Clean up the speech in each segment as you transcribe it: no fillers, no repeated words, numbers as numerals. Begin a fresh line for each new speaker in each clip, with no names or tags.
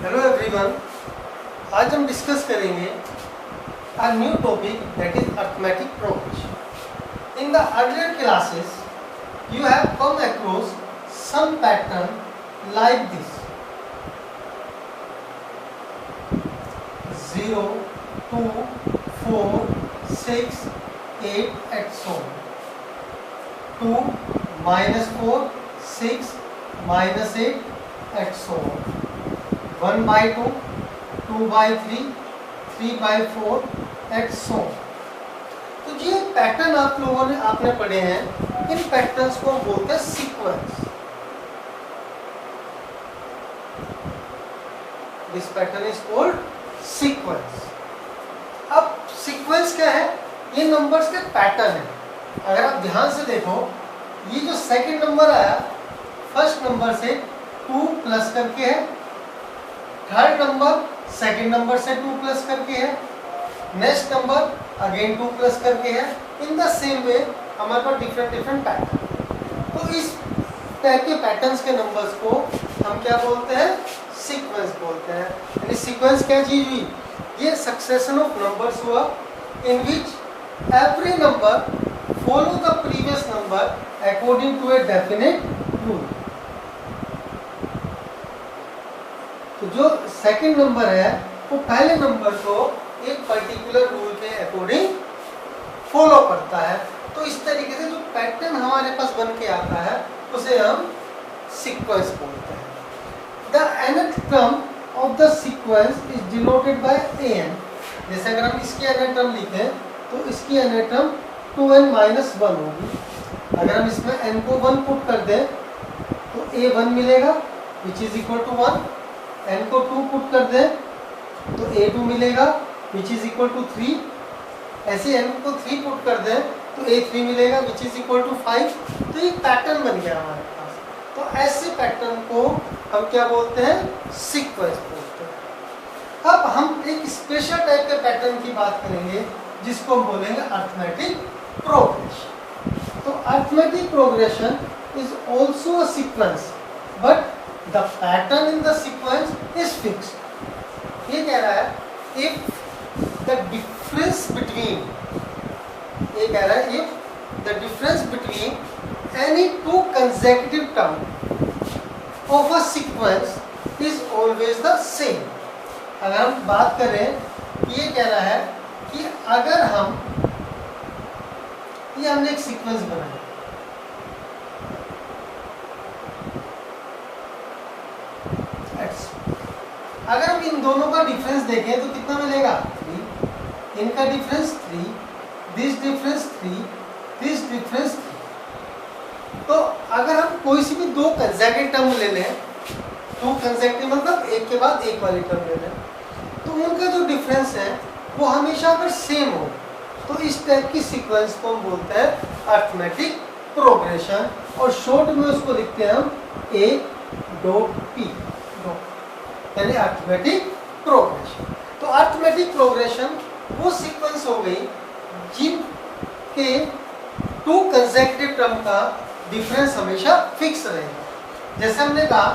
Hello everyone, आज हम discuss करेंगे a new topic that is arithmetic progression. In the earlier classes, you have come across some pattern like this: 0, 2, 4, 6, 8, and so on. 2, -4, 6, -8, and so on. 1/2, 2/3, 3/4, and so on. तो ये pattern आप लोगों ने आपने पढ़े हैं, इन पैटर्न्स को हम बोलते हैं sequence. This pattern is called sequence. अब सीक्वेंस क्या है? ये नंबर्स के पैटर्न है. अगर आप ध्यान से देखो, ये जो सेकंड नंबर आया, फर्स्ट नंबर से 2 प्लस करके है, थर्ड नंबर सेकंड नंबर से 2 प्लस करके है, नेक्स्ट नंबर अगेन 2 प्लस करके है. इन द सेम वे हमारे पास डिफरेंट पैटर्न. तो इस टाइप के पैटर्न्स के नंबर्स को हम क्या बोलते हैं? सीक्वेंस बोलते हैं. यानी सीक्वेंस क्या चीज हुई? ये सक्सेशन ऑफ नंबर्स हुआ in which every number follow the previous number according to a definite rule. तो जो सेकंड नंबर है वो पहले नंबर को एक पर्टिकुलर रूल के अकॉर्डिंग फॉलो करता है. तो इस तरीके से जो पैटर्न हमारे पास बन के आता है उसे हम सीक्वेंस बोलते हैं. The nth term of the sequence is denoted by an. जैसे अगर हम इसकी nth टर्म लिखें तो इसकी nth टर्म 2n-1 होगी. अगर हम इसमें n को 1 पुट कर दें तो a1 मिलेगा which is equal to 1. n को 2 पुट कर दें तो a2 मिलेगा विच इज इक्वल टू 3. ऐसे n को 3 पुट कर दें तो a3 मिलेगा विच इज इक्वल टू 5. तो ये पैटर्न बन गया हमारे पास. तो ऐसे पैटर्न को हम क्या बोलते हैं? सीक्वेंस बोलते हैं. अब हम एक स्पेशल टाइप के पैटर्न की बात करेंगे जिसको हम बोलेंगे अरिथमेटिक प्रोग्रेशन. तो arithmetic progression is also a sequence but the pattern in the sequence is fixed. ये कह रहा है if the difference between, ये कह रहा है if the difference between any two consecutive term of a sequence is always the same. अगर हम बात करें, ये कह रहा है कि अगर हम ये हमने एक सीक्वेंस बनाया, अगर हम इन दोनों का डिफरेंस देखें तो कितना मिलेगा? 3. इनका difference 3, this difference 3, this difference 3. तो अगर हम कोई सी भी दो कंसेक्यूटिव टर्म ले लें, तो कंसेक्यूटिव मतलब एक के बाद एक वाली टर्म ले लें, तो उनका जो डिफरेंस है वो हमेशा अगर सेम हो तो इस टाइप की सीक्वेंस को हम बोलते हैं अरिथमेटिक प्रोग्रेशन. और शॉर्ट में उसको लिखते हैं हम A.P. यानी अरिथमेटिक प्रोग्रेशन. तो अरिथमेटिक प्रोग्रेशन वो सीक्वेंस हो गई जिनके 2 कंसेक्यूटिव टर्म का डिफरेंस हमेशा फिक्स रहेगा. जैसे हमने कहा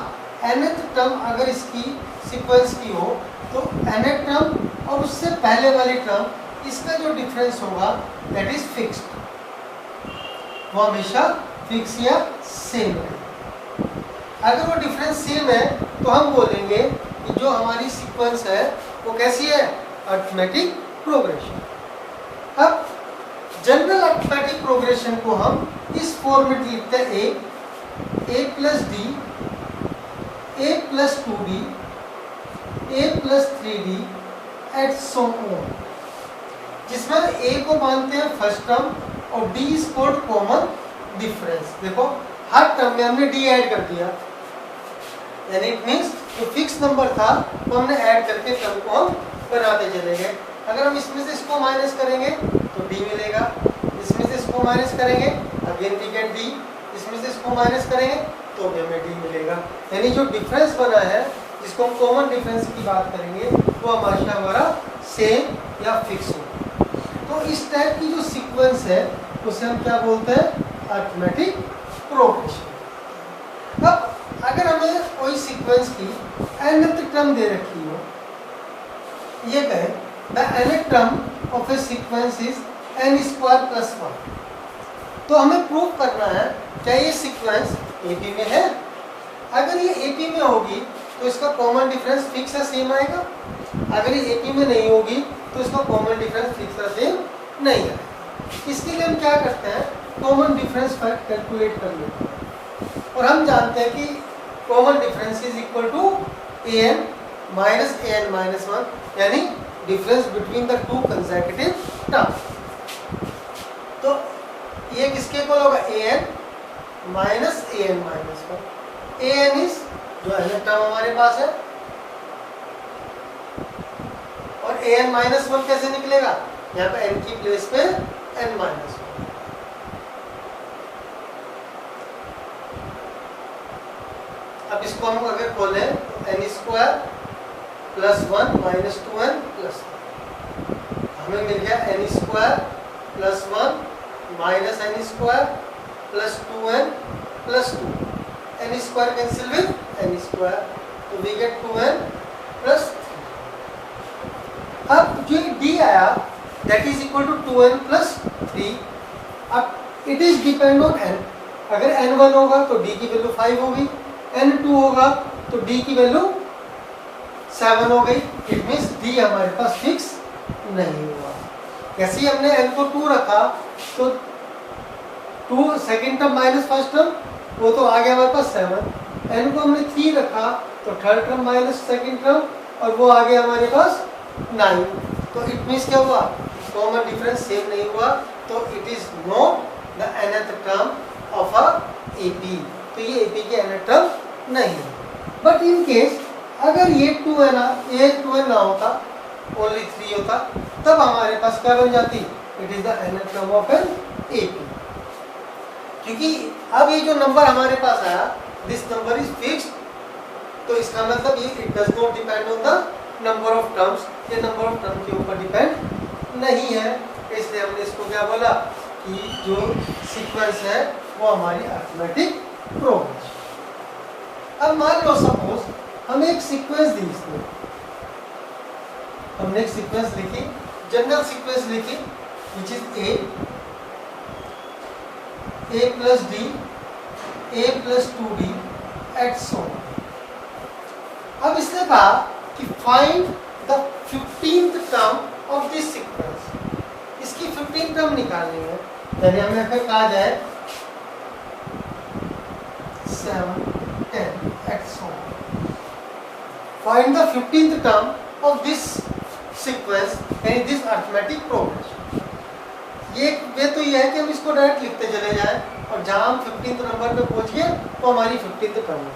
nth टर्म अगर इसकी सीक्वेंस की हो तो nth टर्म और उससे पहले वाली टर्म, इसका जो डिफरेंस होगा दैट इज फिक्स्ड. वो हमेशा फिक्स या सेम है. अगर वो डिफरेंस सेम है तो हम बोलेंगे कि जो हमारी सीक्वेंस है वो कैसी है? Arithmetic progression. अब जनरल अरिथमेटिक प्रोग्रेशन को हम इस फॉर्म में लिखते हैं a plus D, a plus 2d, a plus 3d and so on, जिसमें a को मानते हैं फर्स्ट टर्म और d is called common difference. देखो हर टर्म में हमने d ऐड कर दिया, यानी इट मींस जो फिक्स नंबर था वो हमने ऐड करके टर्म को हम बनाते चले गए. अगर हम इसमें से इसको माइनस करेंगे तो d मिलेगा, इसमें से इसको माइनस करेंगे अगेन वी गेट d, इसमें से इसको माइनस करेंगे तो भी हमें d मिलेगा. यानी जो डिफरेंस बना है जिसको हम कॉमन डिफरेंस की बात करेंगे वो हमेशा हमारा सेम या फिक्स हो. तो इस टाइप की जो सीक्वेंस है उसे हम क्या बोलते हैं? Arithmetic progression. अब अगर हमें कोई सीक्वेंस की nth टर्म दे रखी हो, ये कहे the nth term of A sequence is n² + 1, तो हमें प्रूव करना है क्या ये सीक्वेंस AP में है। अगर ये AP में होगी तो इसका कॉमन डिफरेंस फिक्स है, सेम आएगा। अगर ये AP में नहीं होगी तो इसका कॉमन डिफरेंस फिक्स है, सेम नहीं आएगा। इसके लिए हम क्या करते हैं, कॉमन डिफरेंस फैक्ट कैलकुलेट कर लेते हैं, और हम जानते हैं कि common difference is equal to an minus an minus 1, यानी difference between the two consecutive terms. तो ये किसके इक्वल होगा, an minus an minus 1। an is जो nth टर्म हमारे पास है, और an माइनस 1 कैसे निकलेगा, यहाँ पे n की प्लेस पे n माइनस 1। अब इसको हम अगर खोलें तो n² + 1 माइनस 2n प्लस, हमें मिल गया n² + 1 minus n² + 2n + 2, n² cancel with n², तो वी गेट 2n + 3। अब जो d आया that is equal to 2n + 3। अब it is depend on n, अगर n1 होगा तो d की वैल्यू 5 होगी, n2 होगा तो d की वैल्यू 7 हो गई। इट मींस d हमारे पास फिक्स नहीं हुआ। जैसे ही हमने n को 2 रखा तो 2 second term minus first term, वो तो आ गया हमारे पास 7। n को हमने 3 रखा तो third term minus second term, और वो आ गया हमारे पास 9। तो इट मींस क्या हुआ, कॉमन डिफरेंस सेम नहीं हुआ, तो it is not the nth term of a AP। तो ये AP के nth टर्म नहीं है। बट इन केस अगर ये 2n ना होता, ओनली 3 होता, तब हमारे पास क्या बन जाती, it is the nth term of an AP। क्योंकि अब ये जो नंबर हमारे पास आया, दिस नंबर इज फिक्स्ड, तो इसका मतलब ये it does not depend on the number of terms, ये नंबर ऑफ टर्म के ऊपर डिपेंड नहीं है। इसलिए हमने इसको क्या बोला कि जो सीक्वेंस है वो हमारी अरिथमेटिक प्रोग्रेशन। अब मान लो सपोज हमें एक सीक्वेंस दी, इसमें हमने एक सीक्वेंस लिखी, जनरल सीक्वेंस लिखी which is a + d, a + 2d and so on। अब इसने कहा कि find the 15th term of this sequence, इसकी 15 टर्म निकालनी है। यानी हमें फिर कहा जाए 7, 10 and so on। Find the 15th term of this sequence, यानी दिस अरिथमेटिक प्रोग्रेशन। ये वे तो ये है कि हम इसको डायरेक्ट लिखते चले जाएं, और जहां हम 15th नंबर पे पहुंच गए तो हमारी 15th टर्म है।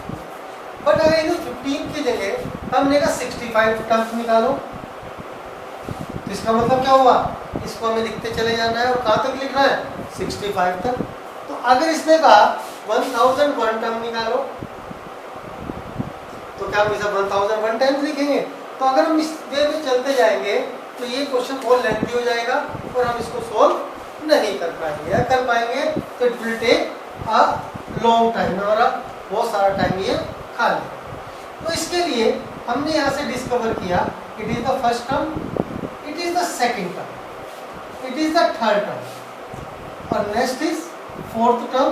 बट अगर इन्हें 15 की जगह हमने कहा 65 टर्म्स निकालो, तो इसका मतलब क्या हुआ, इसको हमें लिखते चले जाना है, और कहाँ तक लिखना है, 65 तक। तो अगर इसने कहा 1001 टर्म निकालो, तो क्या हम इसे 1001 टाइम्स लिखेंगे। तो अगर हम इस वे में चलते जाएंगे तो ये क्वेश्चन बहुत लेंथी हो जाएगा, और हम इसको सोल्व नहीं कर पाएंगे, या कर पाएंगे तो it will take a long time, और बहुत सारा टाइम ये खा लेगा। तो इसके लिए हमने यहाँ से डिस्कवर किया it is the first term, it is the second term, it is the third term, और next is fourth term,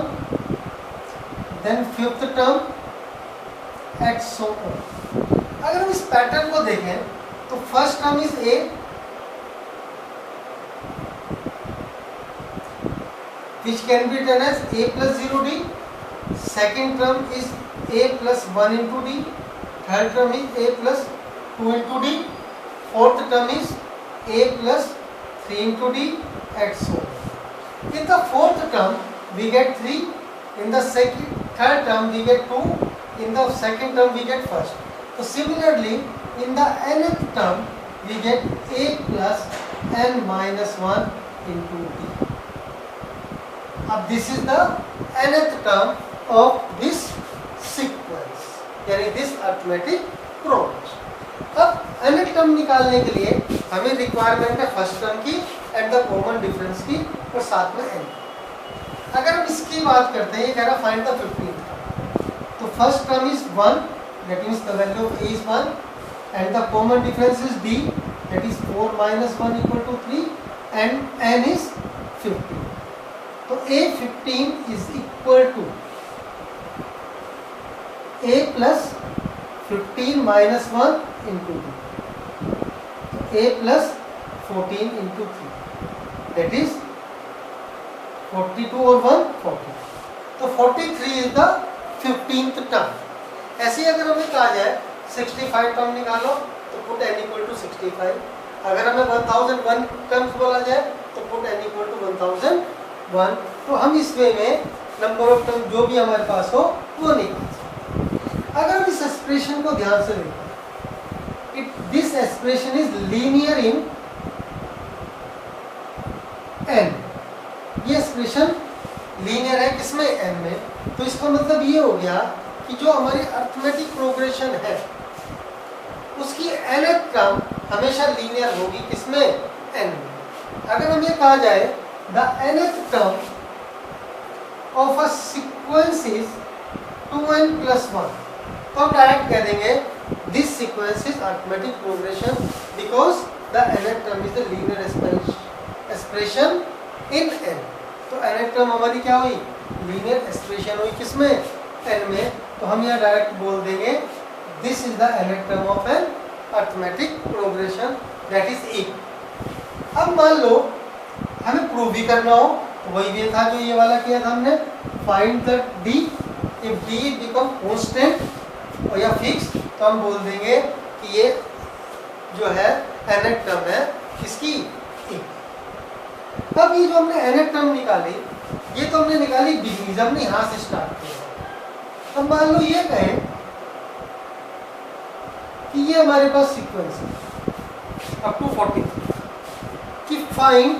then fifth term at so on। अगर हम इस पैटर्न को देखें तो first term is a, which can be written as a + 0d, second term is a + 1 into d, third term is a + 2 into d, fourth term is a + 3 into d and so on. In the fourth term we get 3, in the third term we get 2, in the second term we get first. So similarly in the nth term we get a + n - 1 into d. अब this is the nth term of this sequence, यानी this arithmetic progression। अब nth term निकालने के लिए हमें requirement है first term की and the common difference की, और साथ में n। अगर हम इसकी बात करते हैं, ये कह रहा फाइंड द 15th टर्म, तो first term is 1, that means the value of a is 1, and the common difference is d, that is 4 minus 1 equal to 3, and n is 15. तो a15 is equal to a plus 15 minus 1 into 2. a plus 14 into 3, that is 42 और 1 40. तो 43 is the 15th term. ऐसे ही अगर हमें कहा जाए 65 term निकालो तो पुट n equal to 65. अगर हमें 1001 टर्म्स बोला जाए तो पुट n equal to 1001. तो हम इस वे में नंबर ऑफ टर्म जो भी हमारे पास हो वो निकाल सकते. अगर हम इस एक्सप्रेशन को ध्यान से देखें, this expression is linear in n. ये एक्सप्रेशन लीनियर है किसमें, n में. तो इसका मतलब ये हो गया कि जो हमारी अर्थमेटिक प्रोग्रेशन है उसकी nth टर्म हमेशा लीनियर होगी किसमें, n में. अगर हमें कहा जाए the nth term of a sequence is 2n plus 1, तो हम डायरेक्ट कह देंगे this sequence is arithmetic progression because the nth term is the linear expression in n. तो nth term हमारी क्या हुई, linear expression हुई किसमें, n में. तो हम यहाँ डायरेक्ट बोल देंगे this is the nth term of an arithmetic progression, that is e. अब मान लो हमें प्रूव भी करना हो, वही वे था जो ये वाला किया था हमने, find the d if d become constant और या फिक्स, तो हम बोल देंगे कि ये जो है nth टर्म है किसकी, e. अब ये जो हमने nth टर्म निकाली, ये तो हमने निकाली डिग्री, जब हमने यहाँ से स्टार्ट किया. अब मान लो ये कहें कि ये हमारे पास सीक्वेंस है अप टू 43, कि find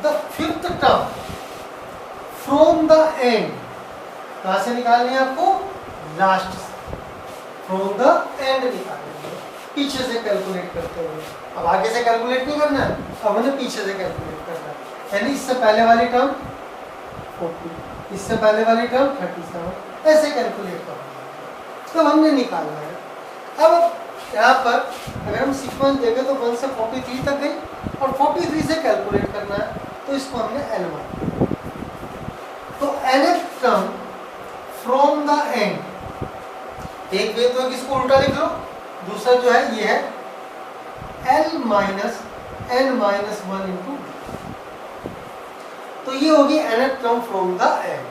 the fifth term from the end. कहाँ से निकालनी है आपको, लास्ट से, फ्रॉम द एंड निकालेंगे पीछे से कैलकुलेट करते हुए. अब आगे से कैलकुलेट नहीं करना है, अब हमें पीछे से कैलकुलेट करना है. यानी इससे पहले वाली टर्म 40, इससे पहले वाली टर्म 37, ऐसे कैलकुलेट करना है. तो हमने निकालना है. अब यहाँ पर अगर हम सीक्वेंस देखें तो 1 से 43 तक गई और 43 से कैलकुलेट करना है, तो इसको हमने n मान. तो nth term from the end, एक वे तो इसको उल्टा लिख लो, दूसरा जो है ये है l minus n minus 1 into. तो ये होगी nth term from the end.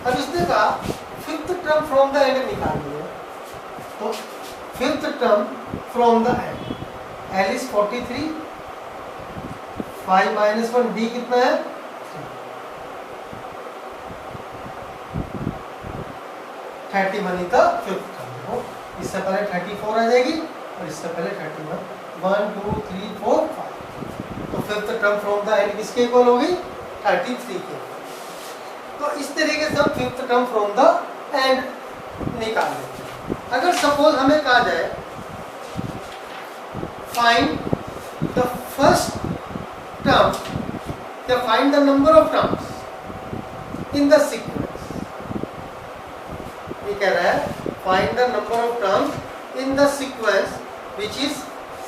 अब इसने कहा fifth term from the end निकालनी है, तो fifth term from the end, l is 43, 5 minus 1 d कितना है, 31 इज द फिफ्थ टर्म. इससे पहले 34 आ जाएगी और इससे पहले 31, 1 2 3 4 5. तो fifth term from the end किसके इक्वल होगी, 33 के. तो इस तरीके से हम fifth term from the end निकाल लेते हैं. अगर सपोज हमें कहा जाए फाइंड द फर्स्ट टर्म या find the number of terms in the sequence, ये कह रहा है find the number of terms in the sequence which is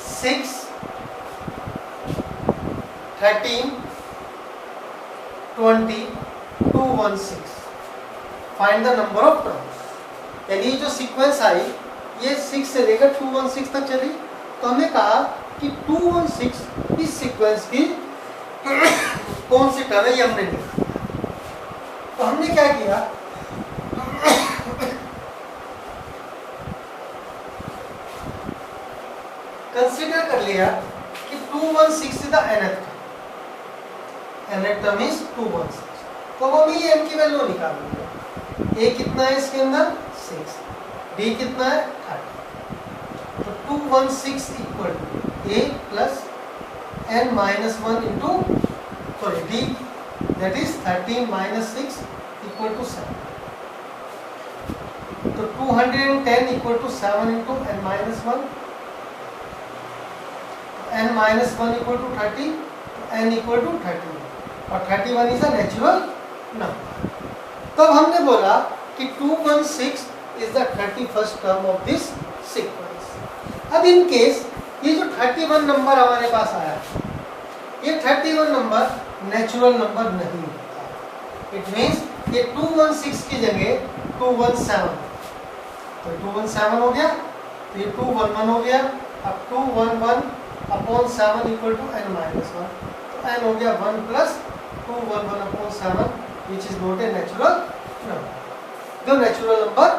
6, 13, 20, 216. Find the number of terms. यानी जो सीक्वेंस आई ये 6 से लेकर 216 तक चली. तो हमें कहा कि 216 इस सीक्वेंस की कौन सी टर्म है, ये हमने लिखा. तो हमने क्या किया, कंसीडर कर लिया कि 216 is the nth term is 216. तो हम ये n की वैल्यू निकालेंगे. a कितना है इसके अंदर 6, d कितना है 30. तो 216 equal to a plus n minus 1 into sorry d, that is 13 minus 6 equal to 7. तो 210 equal to 7 into n minus 1, n minus 1 equal to 30, n equal to 31 और 31 इज अ नेचुरल नंबर. तब हमने बोला कि 216 is the 31st term of this sequence. अब in case ये जो 31 number हमारे पास आया, ये 31 नंबर नेचुरल नंबर नहीं होता। इट मीन्स ये 216 की जगह 217, तो 217 हो गया, तो ये 211 हो गया। अब 211 upon 7 equal to n minus 1, तो n हो गया 1 plus 211 upon 7 which is not a natural number, जो नेचुरल नंबर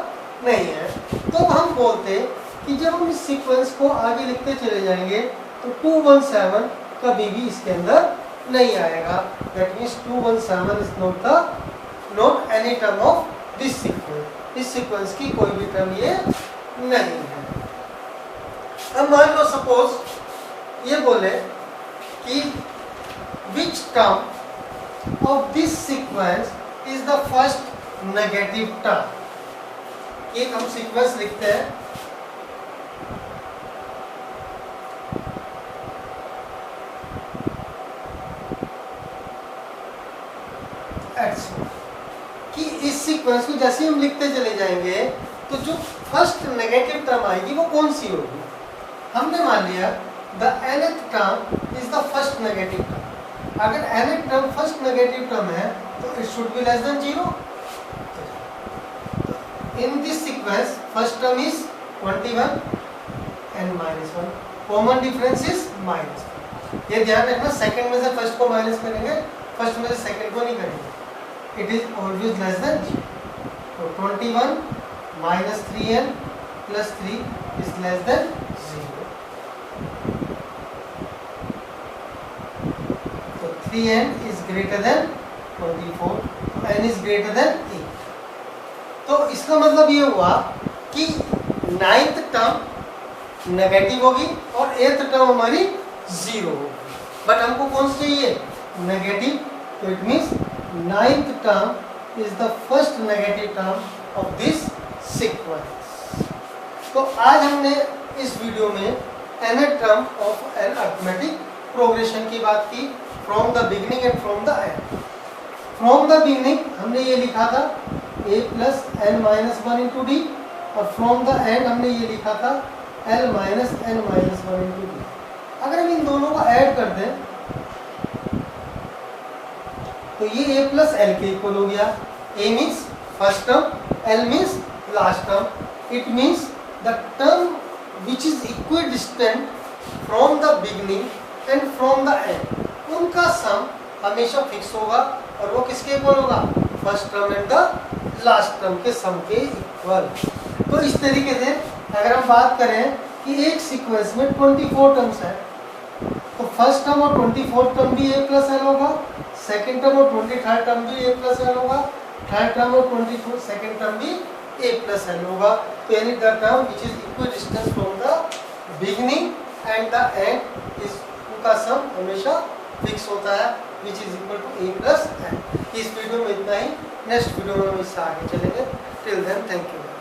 नहीं है। तो हम बोलते कि जब हम इस सीक्वेंस को आगे लिखते चले जाएंगे तो 217 कभी भी इसके अंदर नहीं आएगा। That means 217 is not any term of this sequence. इस सीक्वेंस की कोई भी टर्म ये नहीं है। अब मान लो सपोज ये बोले कि which term of this sequence is the first negative term. एक हम सीक्वेंस लिखते हैं, कि इस सीक्वेंस को जैसे हम लिखते चले जाएंगे तो जो फर्स्ट नेगेटिव टर्म आएगी वो कौन सी होगी। हमने मान लिया the nth term is the first negative term. अगर nth term first negative term है तो it should be less than 0। In this sequence first term is 21 n minus 1, common difference is -1। ये ध्यान रखना, सेकंड में से फर्स्ट को minus करेंगे, फर्स्ट में से सेकंड को नहीं करेंगे। It is always less than 0. So 21 minus 3n plus 3 is less than 0. So 3n is greater than 24. n is greater than 8. तो इसका मतलब ये हुआ कि 9th टर्म नेगेटिव होगी और 8th टर्म हमारी 0 होगी। बट हमको कौन सी चाहिए? नेगेटिव। तो it means 9th term is the first negative term of this sequence. तो आज हमने इस वीडियो में nth term of an arithmetic progression की बात की, from the beginning and from the end. From the beginning हमने ये लिखा था a plus n minus 1 into d, और from the end हमने ये लिखा था l minus n minus 1 into d। अगर हम इन दोनों को ऐड कर दें तो ये a प्लस एल के इक्वल हो गया। a means first term, l means last term. It means the term which is equidistant from the beginning and from the end, उनका सम हमेशा फिक्स होगा और वो किसके इक्वल होगा? First term and the last term के सम के equal. तो इस तरीके से अगर हम बात करें कि एक सीक्वेंस में 24 टर्म्स है तो फर्स्ट टर्म और 24 टर्म भी a प्लस एल होगा, सेकेंड टर्म और 23rd टर्म भी a प्लस एल होगा, थर्ड टर्म और 22nd टर्म भी a प्लस एल होगा। तो यानी the term which is equidistance from the beginning and the end is, उनका सम हमेशा फिक्स होता है which is equal to a plus l. इस वीडियो में इतना ही, नेक्स्ट वीडियो में हम इससे आगे चलेंगे। Till then thank you.